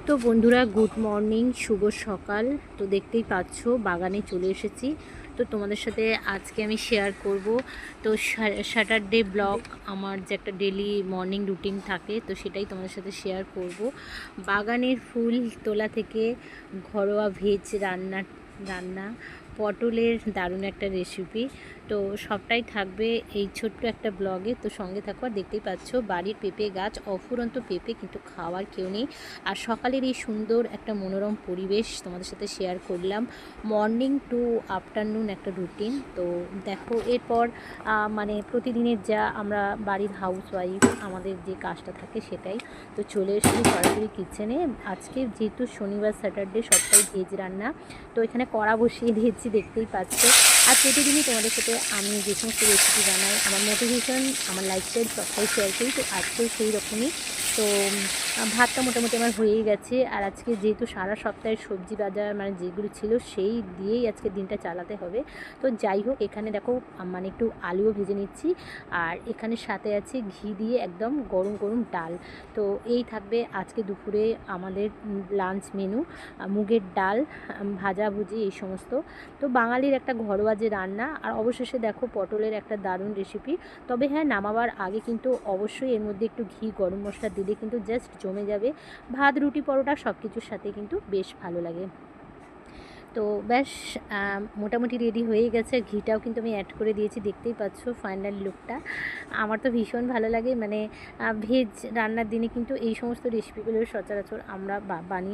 তো বন্ধুরা, good morning, শুভ সকাল। তো দেখতেই পাচ্ছ বাগানে চলে এসেছি। তো তোমাদের সাথে আজকে আমি শেয়ার করব। তো স্যাটারডে ব্লগ, আমার যে একটা ডেলি মর্নিং রুটিন থাকে, তো সেটাই তোমাদের সাথে শেয়ার করব। বাগানের ফুল তোলা থেকে ঘরোয়া ভেজ রান্না, পটলের দারুণ একটা রেসিপি, তো সবটাই থাকবে এই ছোট্ট একটা ব্লগে। তো সঙ্গে থাকো। আর দেখতেই পাচ্ছ বাড়ির পেঁপে গাছ, অফুরন্ত পেঁপে, কিন্তু খাওয়ার কেউ নেই। আর সকালের এই সুন্দর একটা মনোরম পরিবেশ তোমাদের সাথে শেয়ার করলাম। মর্নিং টু আফটারনুন একটা রুটিন। তো দেখো, এরপর মানে প্রতিদিনের যা আমরা বাড়ির হাউসওয়াইফ আমাদের যে কাজটা থাকে সেটাই। তো চলে এসেছি সরাসরি কিচেনে। আজকে যেহেতু শনিবার স্যাটারডে, সবটাই ভেজ রান্না। তো এখানে কড়া বসিয়ে দিয়েছি, দেখতেই পাচ্ছ। আর প্রতিদিনই তোমাদের সাথে আমি যে সমস্ত রেসিপি বানাই, আমার মোটিভেশন, আমার লাইফস্টাইল সবটাই শেয়ার করি। তো আজকেও সেই রকমই। তো ভাতটা মোটামুটি আমার হয়েই গেছে। আর আজকে যেহেতু সারা সপ্তাহের সবজি বাজার মানে যেগুলো ছিল সেই দিয়েই আজকে দিনটা চালাতে হবে। তো যাই হোক, এখানে দেখো মানে একটু আলুও ভেজে নিচ্ছি। আর এখানে সাথে আছে ঘি দিয়ে একদম গরম গরম ডাল। তো এই থাকবে আজকে দুপুরে আমাদের লাঞ্চ মেনু। মুগের ডাল, ভাজাভুজি, এই সমস্ত। তো বাঙালির একটা ঘরোয়া যে রান্না। আর অবশেষে দেখো পটলের একটা দারুণ রেসিপি। তবে হ্যাঁ, নামাবার আগে কিন্তু অবশ্যই এর মধ্যে একটু ঘি, গরম মশলা দিলে কিন্তু জাস্ট জমে যাবে। ভাত, রুটি, পরোটা সব কিছুর সাথে কিন্তু বেশ ভালো লাগে। তো ব্যাস মোটামুটি রেডি হয়ে গেছে। ঘিটাও কিন্তু আমি অ্যাড করে দিয়েছি, দেখতেই পাচ্ছ ফাইনাল লুকটা। আমার তো ভীষণ ভালো লাগে, মানে ভেজ রান্নার দিনে কিন্তু এই সমস্ত রেসিপিগুলো সচরাচর আমরা বানিয়ে